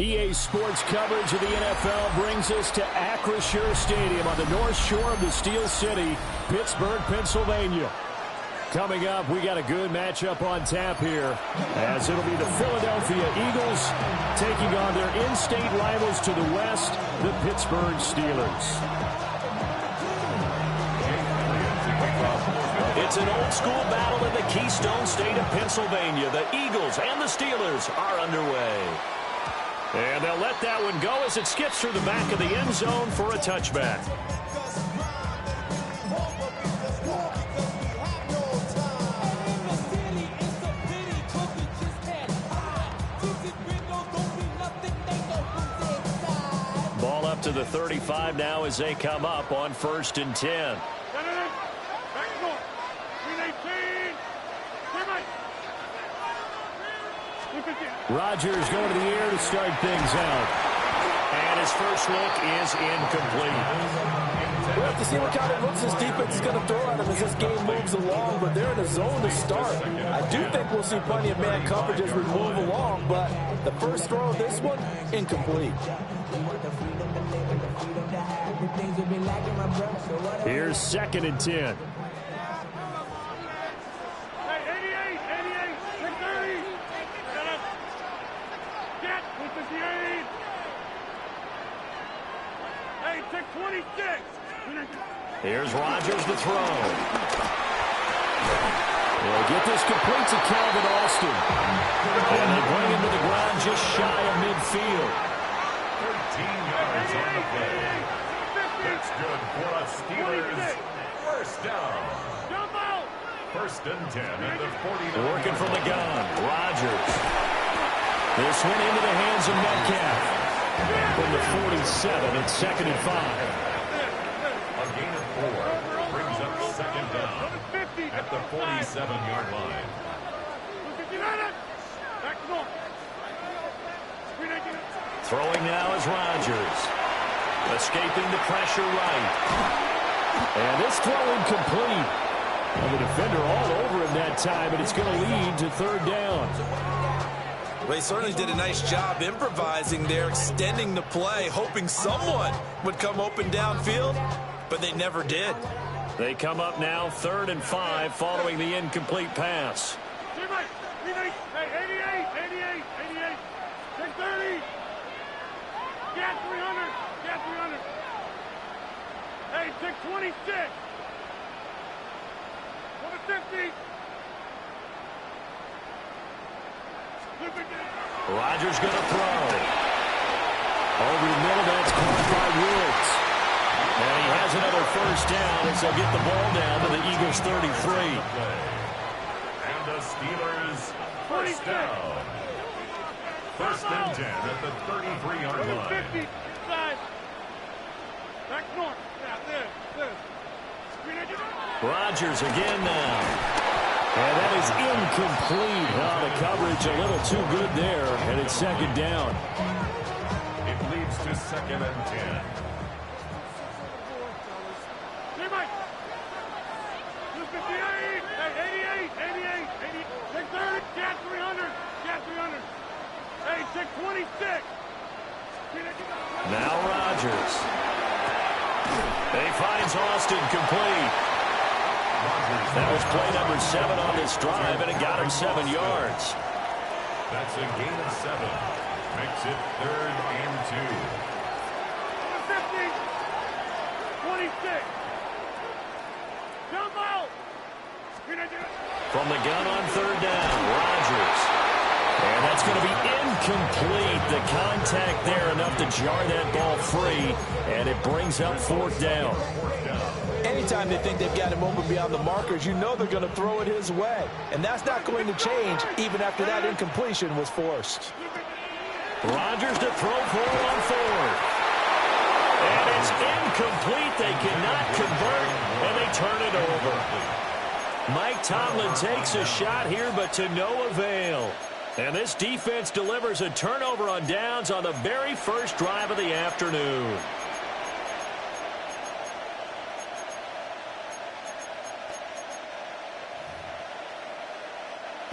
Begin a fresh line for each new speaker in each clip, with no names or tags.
EA Sports coverage of the NFL brings us to Acrisure Stadium on the north shore of the Steel City, Pittsburgh, Pennsylvania. Coming up, we got a good matchup on tap here, as it'll be the Philadelphia Eagles taking on their in-state rivals to the west, the Pittsburgh Steelers. It's an old-school battle in the Keystone State of Pennsylvania. The Eagles and the Steelers are underway. And they'll let that one go as it skips through the back of the end zone for a touchback. Ball up to the 35 now as they come up on 1st and 10. Rodgers going to the air to start things out. And his first look is incomplete.
We'll have to see what kind of looks this defense is going to throw at him as this game moves along, but they're in a zone to start. I do think we'll see plenty of man coverage as we move along, but the first throw of this one, incomplete.
Here's 2nd and 10. Here's Rodgers to throw. They'll get this complete to Calvin Austin. And they bring him to the ground just shy of midfield.
13 yards on the play. That's good for a Steelers first down. 1st and 10 at the 49.
Working from the gun, Rodgers. This one into the hands of Metcalf. From the 47, it's 2nd and 5.
A gain of 4 brings up 2nd down at the 47-yard line.
Throwing now is Rodgers. Escaping the pressure right. And this throw incomplete. And the defender all over him that time, but it's going to lead to 3rd down.
Well, he certainly did a nice job improvising there, extending the play, hoping someone would come open downfield, but they never did.
They come up now 3rd and 5 following the incomplete pass.
Hey, 626. Over 50.
Rodgers going to throw. Over the middle, that's caught by Woods. And he has another first down as they'll get the ball down to the Eagles' 33.
And the Steelers first down. 1st and 10 at the 33-yard line.
50. Side. Back north.
Rodgers again now. And that is incomplete. Oh, the coverage a little too good there, and it's 2nd down.
It leads to 2nd and 10.
Hey, 626.
Now Rodgers. He finds Austin complete. That was play number 7 on this drive, and it got him 7 yards.
That's a gain of 7. Makes it 3rd and 2.
50. 26. Jump out.
From the gun on 3rd down, Rodgers. And that's going to be incomplete. The contact there enough to jar that ball free, and it brings up 4th down.
Anytime they think they've got him open beyond the markers, you know they're going to throw it his way. And that's not going to change even after that incompletion was forced.
Rodgers to throw for on 4th. And it's incomplete. They cannot convert, and they turn it over. Mike Tomlin takes a shot here, but to no avail. And this defense delivers a turnover on downs on the very first drive of the afternoon.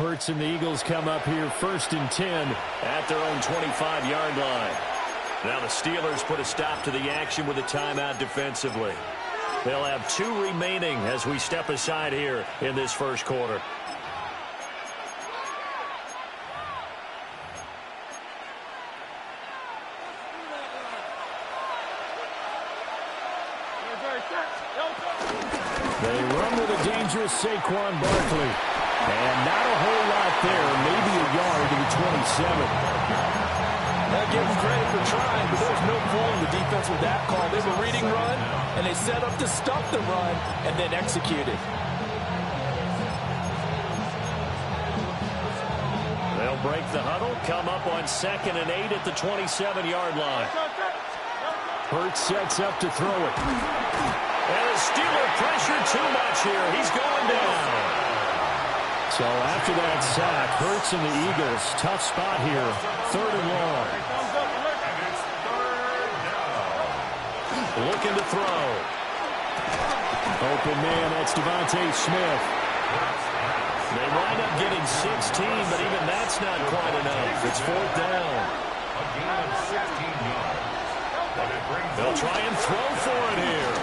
Hurts and the Eagles come up here 1st and 10 at their own 25-yard line. Now the Steelers put a stop to the action with a timeout defensively. They'll have 2 remaining as we step aside here in this first quarter. They run with a dangerous Saquon Barkley. And not a whole lot there, maybe a yard to the 27.
Now give them credit for trying, but there's no fooling the defense with that call. They were reading run, and they set up to stop the run, and then executed.
They'll break the huddle, come up on 2nd and 8 at the 27-yard line. Hurts sets up to throw it. And the Steeler pressure too much here. He's going down. So after that sack, Hurts and the Eagles, tough spot here, 3rd and long. Looking to throw. Open man, that's Devontae Smith. They wind up getting 16, but even that's not quite enough. It's 4th down.
A gain of 16 yards. But it brings
They'll try and throw for it here.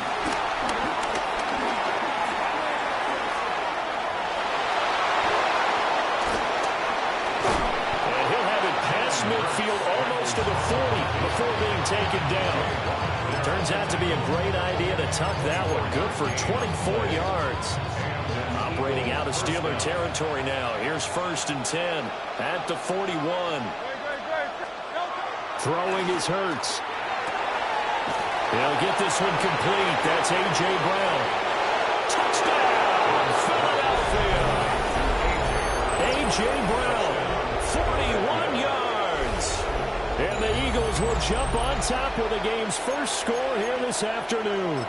Midfield almost to the 40 before being taken down. Turns out to be a great idea to tuck that one. Good for 24 yards. Operating out of Steeler territory now. Here's 1st and 10 at the 41. Throwing is Hurts. He'll get this one complete. That's A.J. Brown. Touchdown, Philadelphia. A.J. Brown, 41 yards. And the Eagles will jump on top with the game's first score here this afternoon.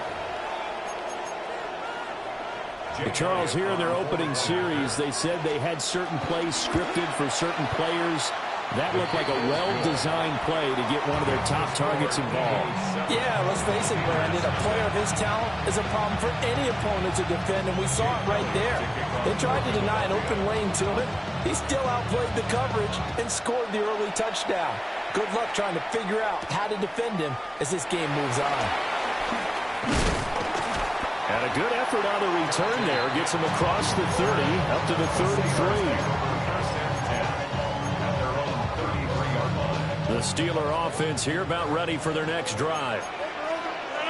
Charles, here in their opening series, they said they had certain plays scripted for certain players. That looked like a well-designed play to get one of their top targets involved.
Yeah, let's face it, Brandon. A player of his talent is a problem for any opponent to defend, and we saw it right there. They tried to deny an open lane to him. He still outplayed the coverage and scored the early touchdown. Good luck trying to figure out how to defend him as this game moves on.
And a good effort on the return there. Gets him across the 30, up to the 33. The Steeler offense here about ready for their next drive.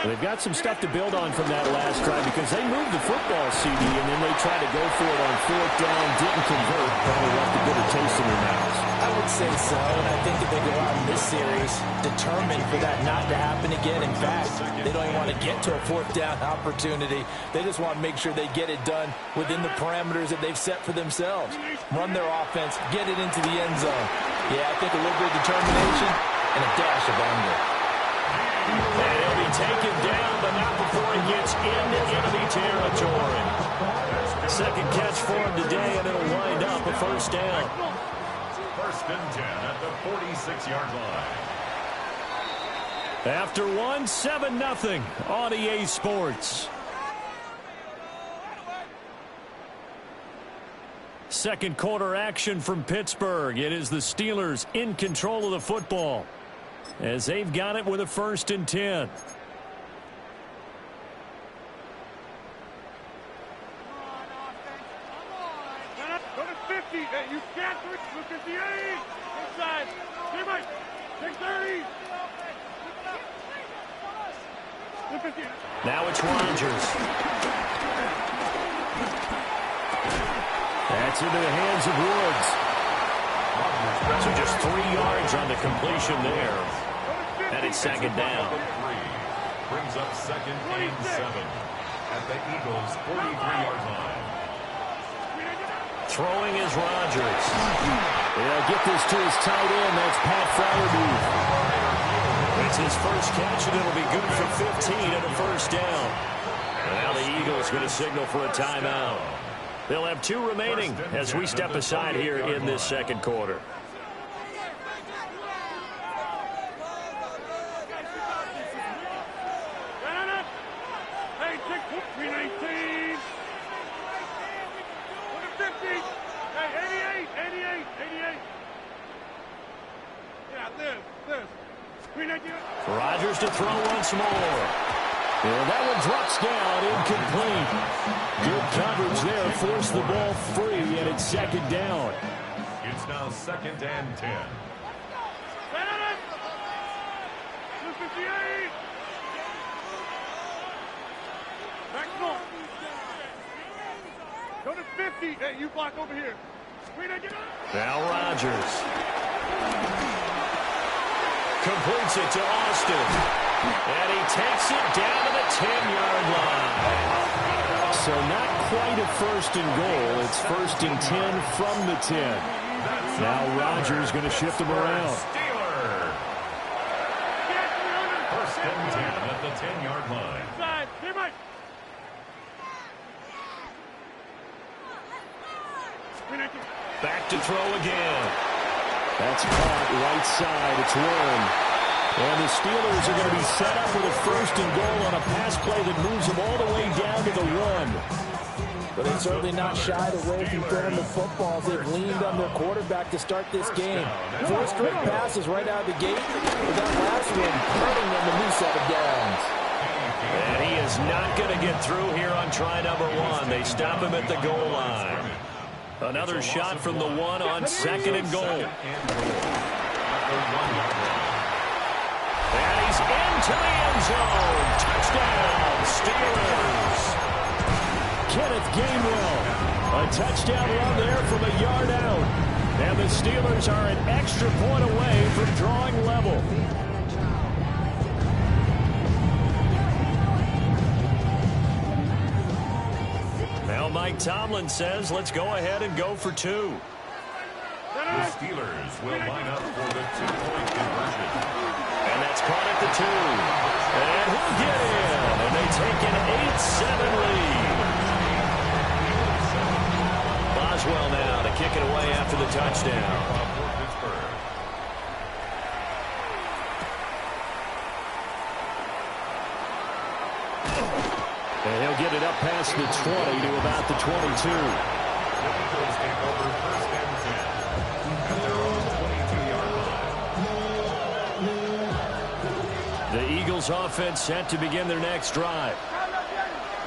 They've got some stuff to build on from that last drive because they moved the football, CD, and then they tried to go for it on 4th down, didn't convert, probably left a bitter taste in their mouths.
I would say so, and I think that they go out in this series determined for that not to happen again. In fact, they don't even want to get to a 4th down opportunity. They just want to make sure they get it done within the parameters that they've set for themselves. Run their offense, get it into the end zone. Yeah, I think a little bit of determination and a dash of anger.
And he'll be taken down, but not before he gets into enemy territory. Second catch for him today, and it'll wind up a 1st down.
1st and 10 at the 46-yard line.
After 7-0 on EA Sports. Second quarter action from Pittsburgh. It is the Steelers in control of the football as they've got it with a 1st and 10.
Go to 50. Hey, you can't do it. Look at the 8. Inside. Teammate. Take 30. Look at the...
Now it's Rodgers. That's into the hands of Woods. So just 3 yards on the completion there. And it's 2nd down.
Brings up 2nd and 7 at the Eagles' 43-yard line.
Throwing is Rodgers. They'll get this to his tight end. That's Pat Fryermuth. It's his first catch, and it'll be good for 15 and a 1st down. And now the Eagles going to signal for a timeout. They'll have 2 remaining as we step aside here in this second quarter.
Hey, take 319. Go to 50. Hey, 88.
to throw once more. And that one drops down, incomplete. Good coverage there, forced the ball free, and it's second down.
It's now 2nd and 10.
Go to 50. Hey, you block over here.
Now Rodgers completes it to Austin. And he takes it down to the 10-yard line. So not quite a 1st and goal. It's 1st and 10 from the 10. Now Rodgers going to shift him around.
1st and 10 at the 10-yard line.
Back to throw again. That's caught right side. It's Warren. And the Steelers are going to be set up with a 1st and goal on a pass play that moves them all the way down to the 1.
But they've certainly not shied away from throwing the football. They've leaned on their quarterback to start this game. 4 straight passes right out of the gate. With that last one cutting them a new set of downs.
And he is not going to get through here on try number 1. They stop him at the goal line. Another shot from the 1 on 2nd and goal. And he's into the end zone. Touchdown, Steelers. Kenneth Gainwell. A touchdown run there from a yard out. And the Steelers are an extra point away from drawing level. Now Mike Tomlin says, let's go ahead and go for 2.
The Steelers will line up for the 2-point conversion.
And that's caught at the 2. And he'll get in. And they take an 8-7 lead. Boswell now to kick it away after the touchdown. And he'll get it up past the 20 to about the 22. The Eagles offense set to begin their next drive.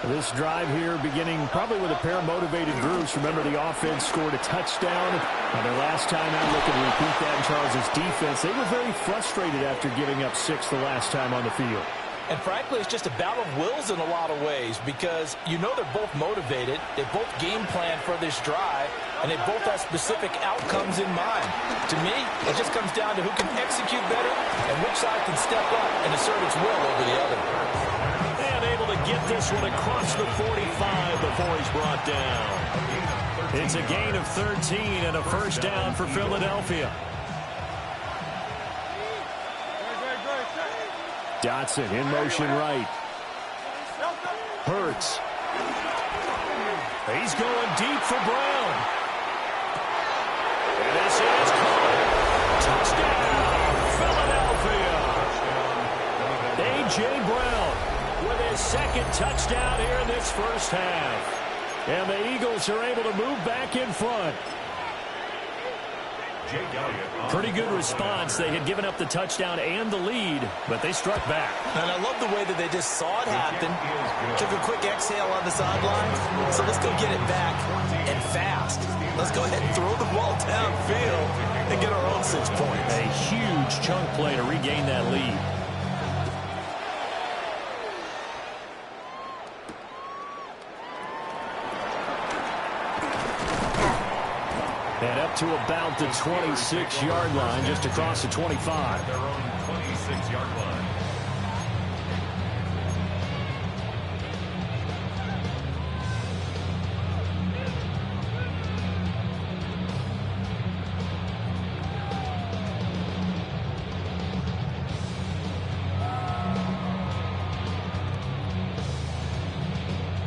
This drive here beginning probably with a pair of motivated groups. Remember, the offense scored a touchdown. Their last time out, looking to repeat that in Charles' defense. They were very frustrated after giving up 6 the last time on the field.
And frankly, it's just a battle of wills in a lot of ways because you know they're both motivated. They both game plan for this drive, and they both have specific outcomes in mind. To me, it just comes down to who can execute better and which side can step up and assert its will over the other.
And able to get this one across the 45 before he's brought down. It's a gain of 13 and a 1st down for Philadelphia. Dotson in motion right. Hurts. He's going deep for Brown. And this is caught. Touchdown, Philadelphia. A.J. Brown with his 2nd touchdown here in this 1st half. And the Eagles are able to move back in front. Pretty good response. They had given up the touchdown and the lead, but they struck back.
And I love the way that they just saw it happen. Took a quick exhale on the sideline. So let's go get it back and fast. Let's go ahead and throw the ball downfield and get our own 6 points.
A huge chunk play to regain that lead. And up to about the 26-yard line, just across the 25.
Their own 26-yard line.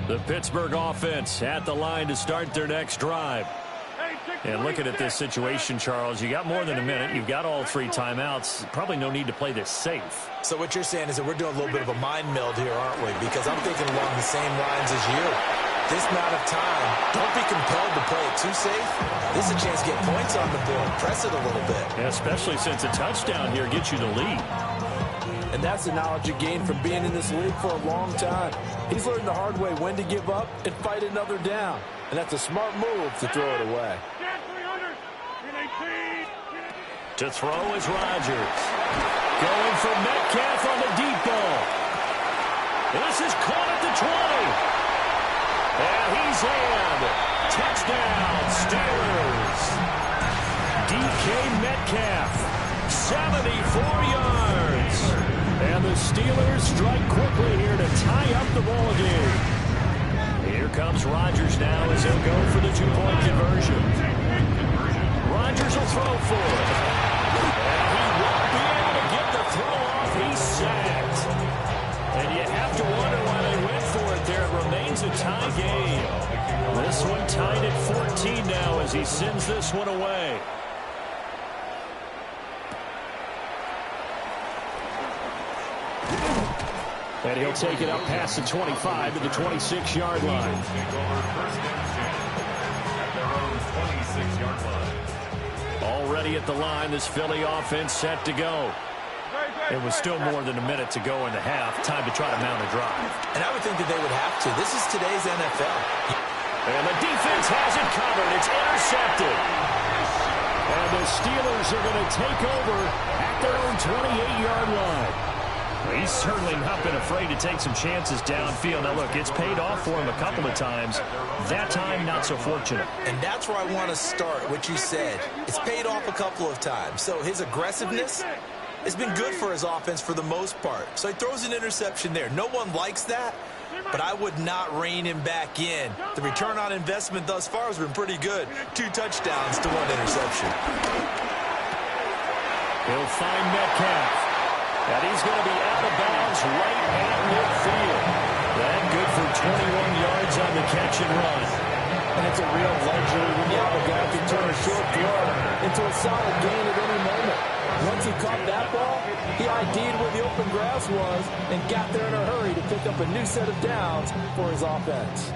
The Pittsburgh offense at the line to start their next drive. And looking at this situation, Charles, you got more than a minute. You've got all 3 timeouts. Probably no need to play this safe.
So what you're saying is that we're doing a little bit of a mind meld here, aren't we? Because I'm thinking along the same lines as you. This amount of time, don't be compelled to play it too safe. This is a chance to get points on the board. Press it a little bit.
Yeah, especially since a touchdown here gets you the lead.
And that's the knowledge you gain from being in this league for a long time. He's learned the hard way when to give up and fight another down. And that's a smart move to throw it away.
To throw is Rodgers. Going for Metcalf on the deep ball. This is caught at the 20. And he's in. Touchdown, Steelers. DK Metcalf, 74 yards. And the Steelers strike quickly here to tie up the ball game. Here comes Rodgers now as he'll go for the two-point conversion. Rodgers will throw for it. And he won't be able to get the throw off. He's sacked. And you have to wonder why they went for it there. It remains a tie game. This one tied at 14 now as he sends this one away. And he'll take it up past the 25 to the 26-yard line. Already at the line, this Philly offense set to go. It was still more than a minute to go in the half. Time to try to mount a drive.
And I would think that they would have to. This is today's NFL.
And the defense has it covered. It's intercepted. And the Steelers are going to take over at their own 28-yard line. He's certainly not been afraid to take some chances downfield. Now, look, it's paid off for him a couple of times. That time, not so fortunate.
And that's where I want to start, what you said. It's paid off a couple of times. So his aggressiveness has been good for his offense for the most part. So he throws an interception there. No one likes that, but I would not rein him back in. The return on investment thus far has been pretty good. 2 touchdowns to 1 interception.
He'll find Metcalf. And he's going to be out of bounds right at midfield. That good for 21 yards on the catch and run.
And it's a real luxury when you have a guy who can turn a short throw into a solid gain at any moment. Once he caught that ball, he ID'd where the open grass was and got there in a hurry to pick up a new set of downs for his offense.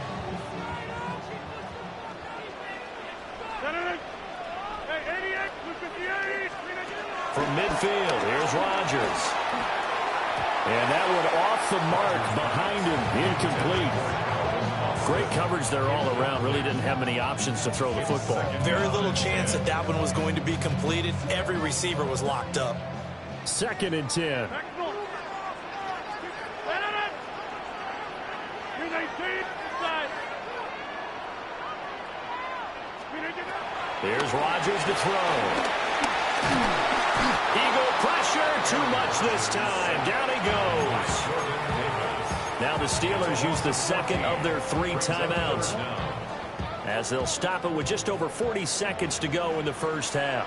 From midfield, here's Rodgers. And that one off the mark behind him, incomplete. Great coverage there all around. Really didn't have many options to throw the football.
Very little chance that that one was going to be completed. Every receiver was locked up.
2nd and 10. Here's Rodgers to throw. Eagle pressure, too much this time. Down he goes. Now the Steelers use the second of their 3 timeouts as they'll stop it with just over 40 seconds to go in the first half.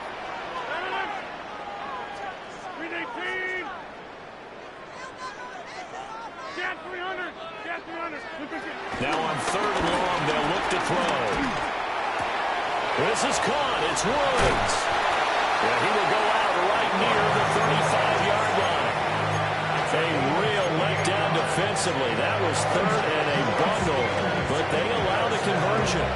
Now on 3rd and long, they'll look to throw. This is caught. It's Woods. Yeah, he will go out right near the 35-yard line. A real letdown defensively. That was 3rd and a bundle, but they allow the conversion.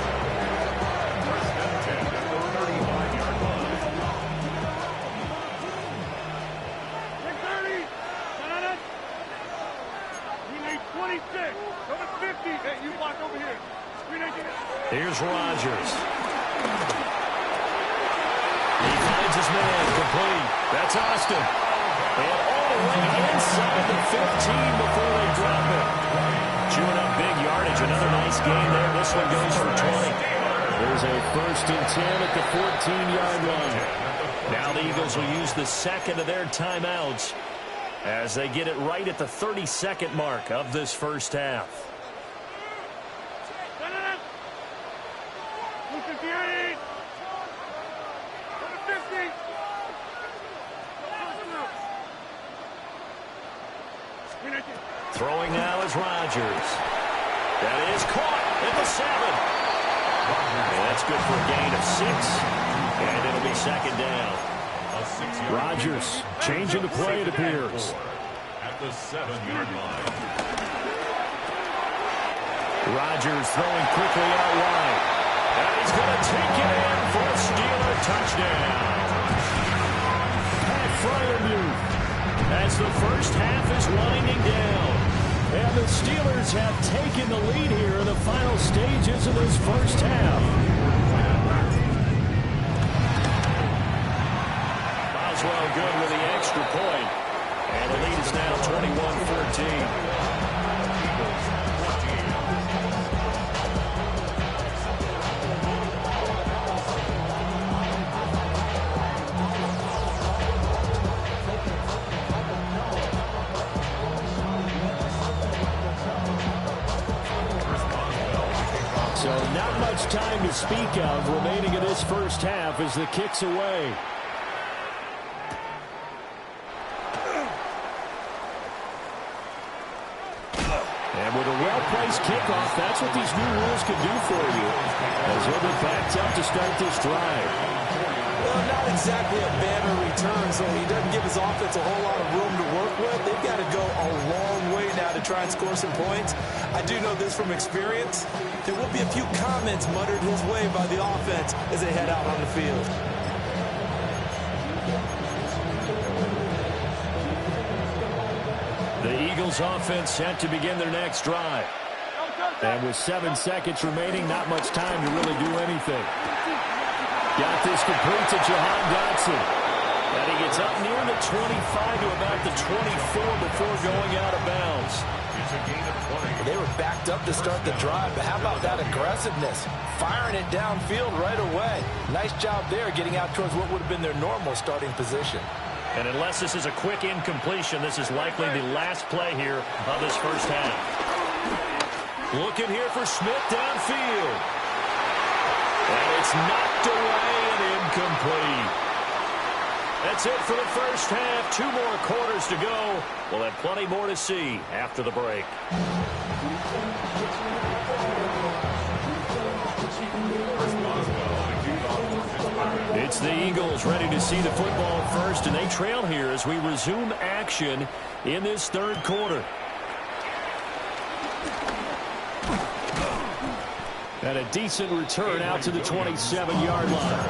Here's Rodgers. He finds his man, complete. That's Austin. And all the way inside the 15 before they drop it. Chewing up big yardage. Another nice gain there. This one goes for 20. There's a 1st and 10 at the 14-yard line. Now the Eagles will use the second of their timeouts as they get it right at the 32nd mark of this first half. Throwing now is Rodgers. That is caught at the 7. And that's good for a gain of 6. And it'll be 2nd down. Rodgers changing the play, it appears.
At the 7-yard line.
Rodgers throwing quickly out wide. And he's going to take it in for a Steeler touchdown. Pat Fryermuth. as the first half is winding down. And the Steelers have taken the lead here in the final stages of this first half. Boswell good with the extra point. And the lead is now 21-14. So not much time to speak of remaining in this first half as the kick's away. And with a well-placed kickoff, that's what these new rules can do for you. As he'll be backed up to start this drive.
Well, not exactly a banner return, so he doesn't give his offense a whole lot of room to work with. They've got to go a long way now to try and score some points. I do know this from experience. There will be a few comments muttered his way by the offense as they head out on the field.
The Eagles offense set to begin their next drive. And with 7 seconds remaining, not much time to really do anything. Got this complete to Jahan Dotson. And he gets up near the 25 to about the 24 before going out of bounds.
They were backed up to start the drive, but how about that aggressiveness? Firing it downfield right away. Nice job there getting out towards what would have been their normal starting position.
And unless this is a quick incompletion, this is likely the last play here of this first half. Looking here for Smith downfield. And it's knocked away and incomplete. That's it for the first half. 2 more quarters to go. We'll have plenty more to see after the break. It's the Eagles ready to see the football first, and they trail here as we resume action in this third quarter. And a decent return out to the 27-yard line.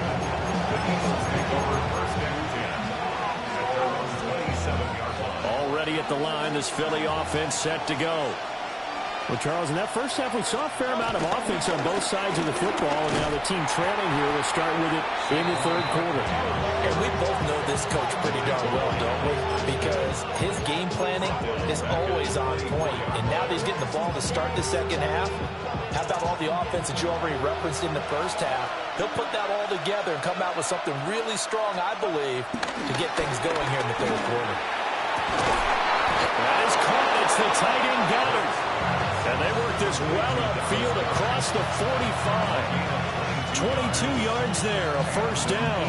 Already at the line, this Philly offense set to go. Well, Charles, in that first half, we saw a fair amount of offense on both sides of the football, and now the team trailing here will start with it in the third quarter.
And we both know this coach pretty darn well, don't we? Because his game planning is always on point, and now that he's getting the ball to start the second half, how about all the offense that you already referenced in the first half? He'll put that all together and come out with something really strong, I believe, to get things going here in the third quarter.
That is caught. It's the tight end Goddard. And they work this well upfield across the 45. 22 yards there, a first down.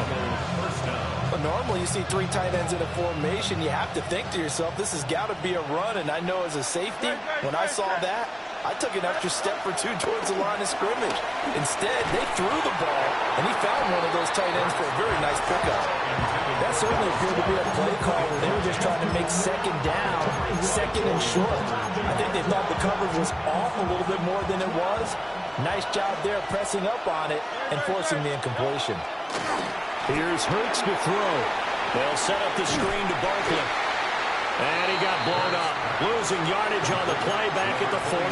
Well, normally you see 3 tight ends in a formation. You have to think to yourself, this has got to be a run. And I know as a safety, when I saw that, I took an extra step or 2 towards the line of scrimmage. Instead, they threw the ball, and he found one of those tight ends for a very nice pickup. That certainly appeared to be a play call where they were just trying to make second down, second and short. I think they thought the coverage was off a little bit more than it was. Nice job there pressing up on it and forcing the incompletion.
Here's Hurts to throw. They'll set up the screen to Barkley. And he got blown up. Losing yardage on the play back at the 44.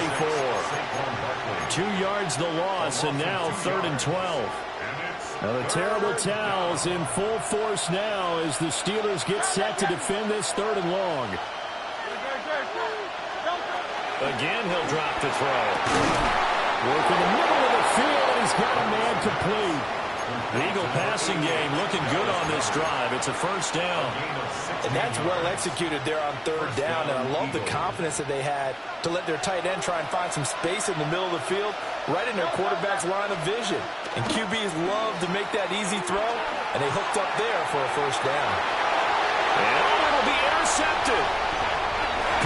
2 yards the loss, and now 3rd and 12. Now the terrible towels in full force now as the Steelers get set to defend this 3rd and long. Again, he'll drop the throw. Work in the middle of the field, and he's got a man complete. The Eagle passing game looking good on this drive. It's a first down.
And that's well executed there on 3rd down. And I love the confidence that they had to let their tight end try and find some space in the middle of the field, right in their quarterback's line of vision. And QBs love to make that easy throw, and they hooked up there for a first down.
And it'll be intercepted.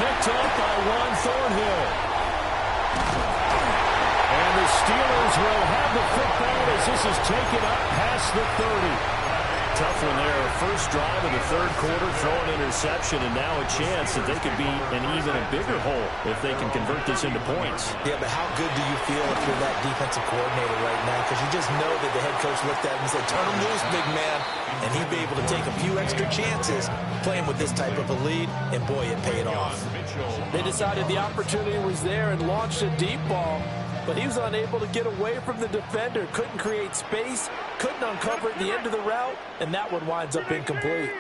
Picked up by Juan Thornhill. And the Steelers will have the football as this is taken up past the 30. tough one there. First drive of the third quarter, throw an interception, and now a chance that they could be in even a bigger hole if they can convert this into points.
Yeah, but how good do you feel if you're that defensive coordinator right now? Because you just know that the head coach looked at him and said, turn him loose, big man. And he'd be able to take a few extra chances playing with this type of a lead, and boy, it paid off.
They decided the opportunity was there and launched a deep ball, but he was unable to get away from the defender, couldn't create space, couldn't uncover at the end of the route, and that one winds up incomplete.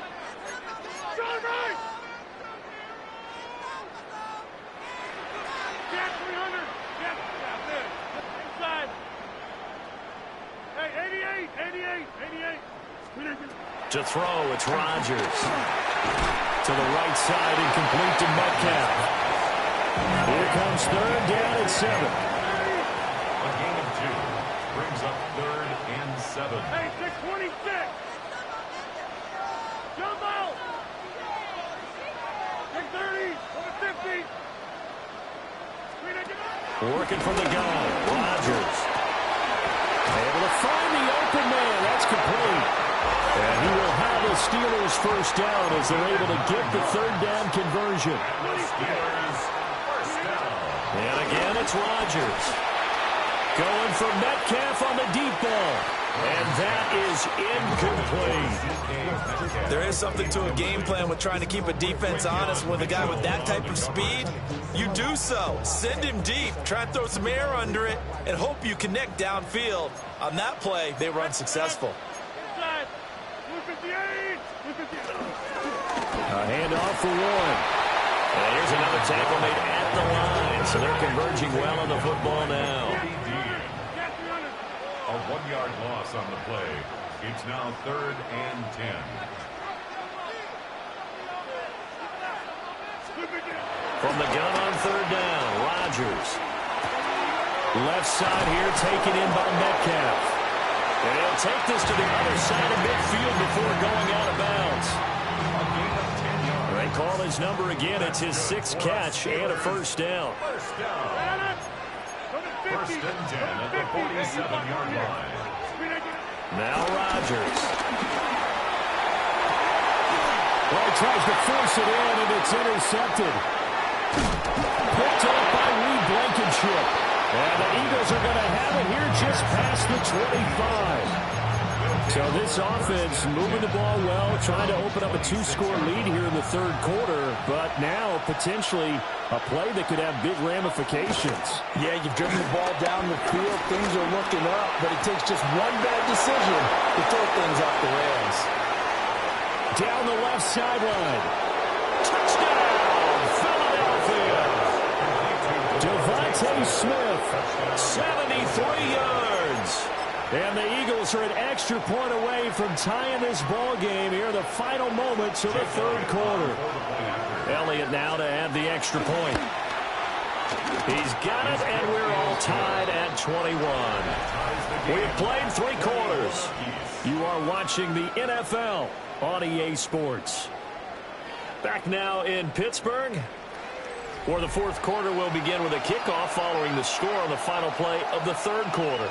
To throw, it's Rodgers. To the right side, incomplete to Metcalf. Here comes third down at 7.
A gain of 2 brings up 3rd and 7.
Hey, 626. Jump out. 630. 50.
Working from the gun, Rodgers. Able to find the open man. That's complete. And he will have the Steelers first down as they're able to get the third down conversion.
Steelers first down.
And again, it's Rodgers. Going for Metcalf on the deep ball. And that is incomplete.
There is something to a game plan with trying to keep a defense honest with a guy with that type of speed. You do so. Send him deep. Try and throw some air under it and hope you connect downfield. On that play, they were unsuccessful.
A handoff for Warren. And here's another tackle made at the line. So they're converging well on the football now.
A 1-yard loss on the play. It's now 3rd and 10.
From the gun on third down, Rodgers. Left side here taken in by Metcalf. And he'll take this to the other side of midfield before going out of bounds. They call his number again. It's his 6th catch and a first down.
First down. 1st and 10 at the 47-yard line.
Now Rodgers. Well, he tries to force it in, and it's intercepted. Picked up by Reed Blankenship. And the Eagles are going to have it here just past the 25. So this offense moving the ball well, trying to open up a 2-score lead here in the third quarter, but now potentially a play that could have big ramifications.
Yeah, you've driven the ball down the field. Things are looking up, but it takes just one bad decision to throw things off the rails.
Down the left sideline. Touchdown, Philadelphia. Devontae Smith, 73 yards. And the Eagles are an extra point away from tying this ball game here in the final moments of the third quarter. Elliott now to add the extra point. He's got it, and we're all tied at 21. We've played 3 quarters. You are watching the NFL on EA Sports. Back now in Pittsburgh, where the fourth quarter will begin with a kickoff following the score on the final play of the third quarter.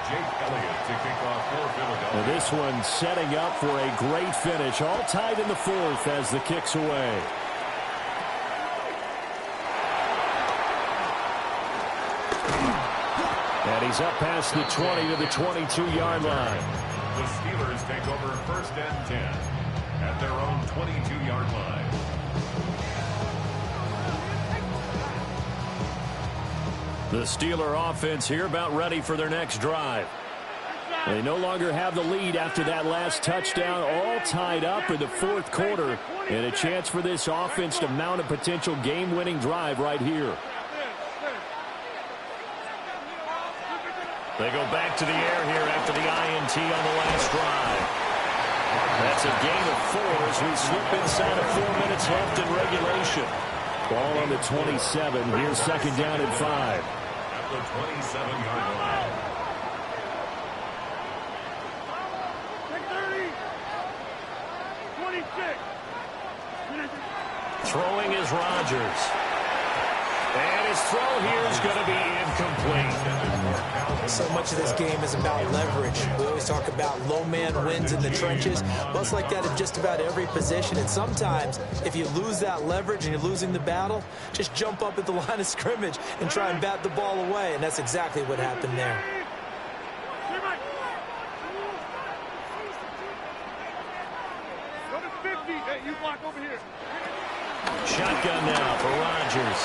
Jake Elliott to kick off for Philadelphia.
And this one setting up for a great finish. All tied in the fourth as the kick's away. And he's up past the 20 to the 22-yard line.
The Steelers take over 1st and 10 at their own 22-yard line.
The Steeler offense here about ready for their next drive. They no longer have the lead after that last touchdown, all tied up in the fourth quarter, and a chance for this offense to mount a potential game-winning drive right here. They go back to the air here after the INT on the last drive. That's a gain of 4 as we slip inside of 4 minutes left in regulation. Ball on the 27. Here's 2nd down and 5.
At the 27-yard line.
26.
Throwing is Rodgers. And his throw here is going to be incomplete.
So much of this game is about leverage. We always talk about low man wins in the trenches. Well, it's like that in just about every position. And sometimes, if you lose that leverage and you're losing the battle, just jump up at the line of scrimmage and try and bat the ball away. And that's exactly what happened there.
Go to 50. Hey, you block over here.
Shotgun now for Rodgers.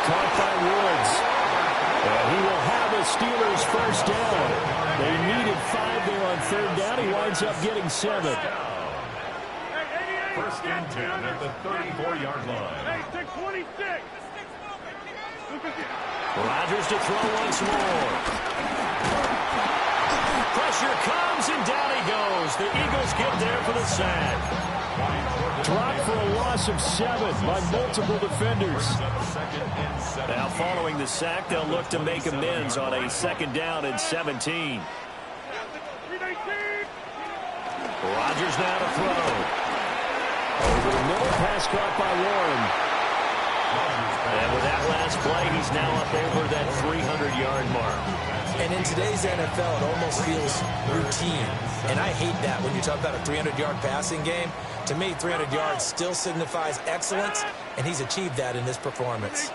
Caught by Woods. And he will have the Steelers first down. They needed 5 there on third down. He winds up getting 7.
First and 10 at the 34-yard line.
Hey, take 26.
Rodgers to throw once more. Pressure comes, and down he goes. The Eagles get there for the sack. Dropped for a loss of 7 by multiple defenders. Now following the sack, they'll look to make amends on a second down and 17. Rodgers now to throw. Over the middle, pass caught by Warren. And with that last play, he's now up over that 300-yard mark.
And in today's NFL, it almost feels routine. And I hate that when you talk about a 300-yard passing game. To me, 300 yards still signifies excellence, and he's achieved that in this performance.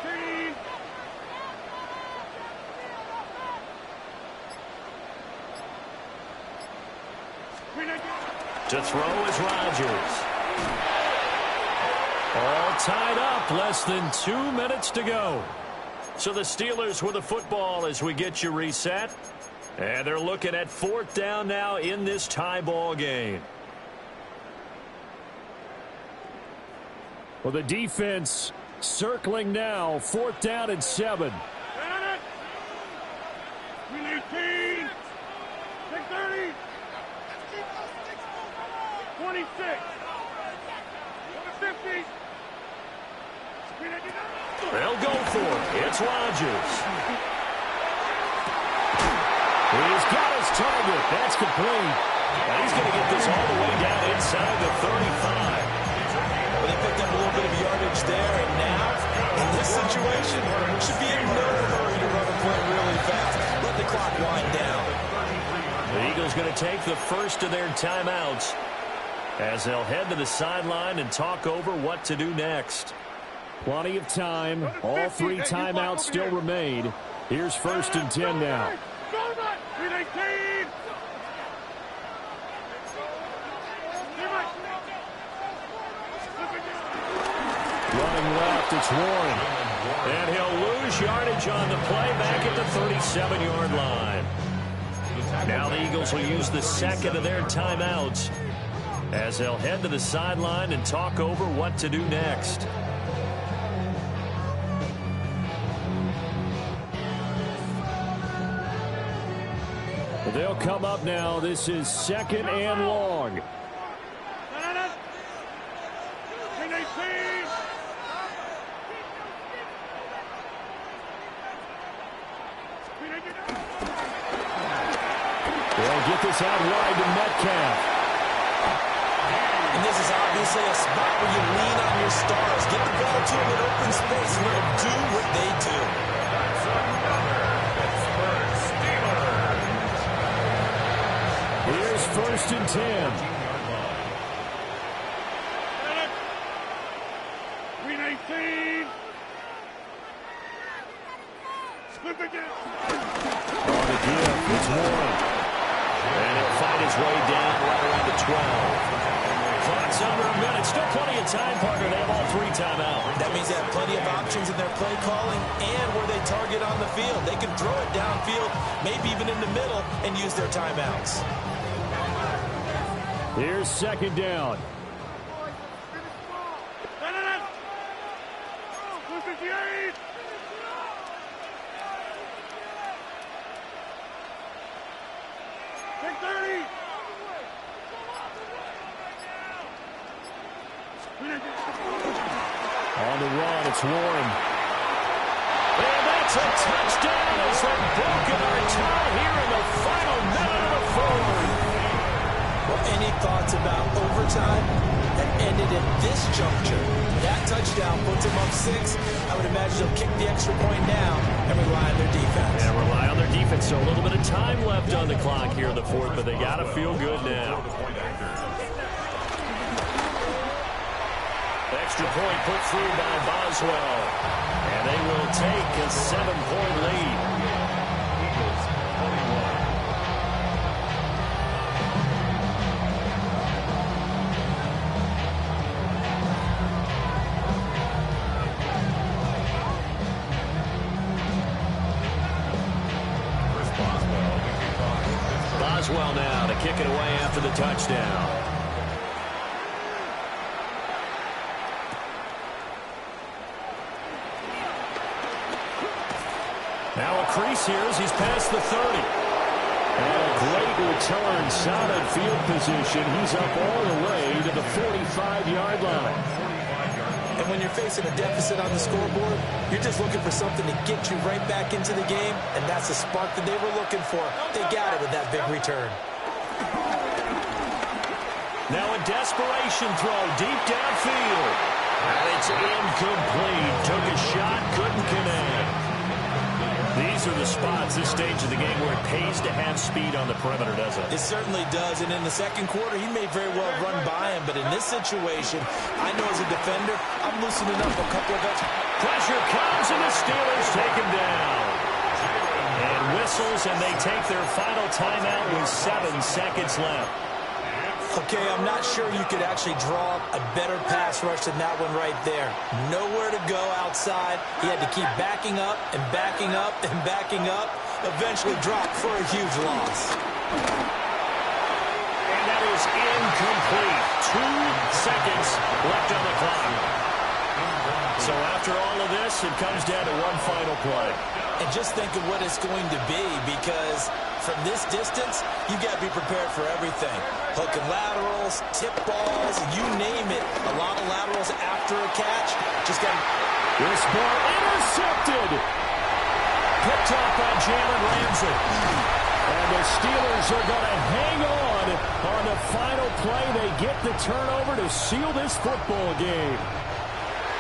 To throw is Rodgers. All tied up, less than 2 minutes to go. So the Steelers with the football as we get you reset. And they're looking at 4th down now in this tie ball game. Well, the defense circling now, 4th down and 7.
18. 30. 26. 50.
They'll go for it. It's Rodgers. He's got his target. That's complete. And he's going to get this all the way down inside the 35.
Well, they picked up a little bit of yardage there, and now, in this situation, should be in no hurry to run a play really fast. Let the clock wind down.
The Eagles going to take the first of their timeouts as they'll head to the sideline and talk over what to do next. Plenty of time. All 3 timeouts still remain. Here's 1st and 10 now. Running left, it's Warren. And he'll lose yardage on the play back at the 37-yard line. Now the Eagles will use the second of their timeouts as they'll head to the sideline and talk over what to do next. They'll come up now. This is 2nd and long. They'll get this out wide to Metcalf.
And this is obviously a spot where you lean on your stars. Get the ball to them in open space and let them do what they do.
Here's 1st and 10. On the give, it's Warren. And he'll find his way down right around the 12. Clock's under a minute. Still plenty of time, partner. They have all 3 timeouts.
That means they have plenty of options in their play calling and where they target on the field. They can throw it downfield, maybe even in the middle, and use their timeouts.
Here's 2nd down. On the run, it's Warren. And that's a touchdown as they've broken our tie here in the final minute of the 4th.
Well, any thoughts about overtime that ended at this juncture? That touchdown puts them up 6. I would imagine edge. They'll kick the extra point down and rely on their defense.
Yeah, rely on their defense. So a little bit of time left on the clock here in the fourth, but they got to feel good now. Extra point put through by Boswell. And they will take a 7-point lead. Boswell now to kick it away after the touchdown. Now a crease here as he's past the 30. And a great return, solid field position. He's up all the way to the 45-yard line.
And when you're facing a deficit on the scoreboard, you're just looking for something to get you right back into the game, and that's the spark that they were looking for. They got it with that big return.
Now a desperation throw deep downfield. And it's incomplete. Took a shot, couldn't connect. These are the spots, this stage of the game, where it pays to have speed on the perimeter, doesn't it?
It certainly does, and in the second quarter, he may very well run by him, but in this situation, I know as a defender, I'm loosening up a couple of extra.
Pressure comes, and the Steelers take him down. And whistles, and they take their final timeout with 7 seconds left.
Okay, I'm not sure you could actually draw a better pass rush than that one right there. Nowhere to go outside. He had to keep backing up and backing up and backing up. Eventually dropped for a huge loss.
And that is incomplete. 2 seconds left on the clock. So after all of this, it comes down to one final play.
And just think of what it's going to be, because from this distance, you've got to be prepared for everything. Hook and laterals, tip balls, you name it. A lot of laterals after a catch. Just got to...
This ball intercepted. Picked off by Jalen Ramsey. And the Steelers are going to hang on the final play. They get the turnover to seal this football game.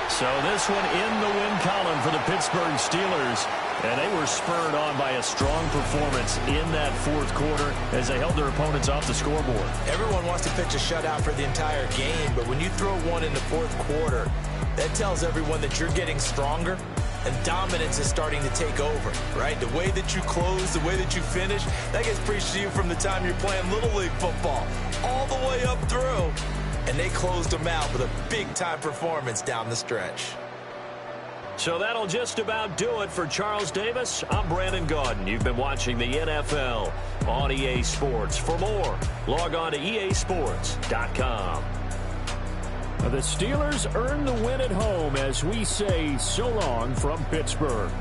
So this one in the win column for the Pittsburgh Steelers. And they were spurred on by a strong performance in that fourth quarter as they held their opponents off the scoreboard.
Everyone wants to pitch a shutout for the entire game, but when you throw one in the fourth quarter, that tells everyone that you're getting stronger and dominance is starting to take over, right? The way that you close, the way that you finish, that gets preached to you from the time you're playing Little League football all the way up through. And they closed them out with a big-time performance down the stretch.
So that'll just about do it for Charles Davis. I'm Brandon Gaudin. You've been watching the NFL on EA Sports. For more, log on to easports.com. The Steelers earn the win at home as we say so long from Pittsburgh.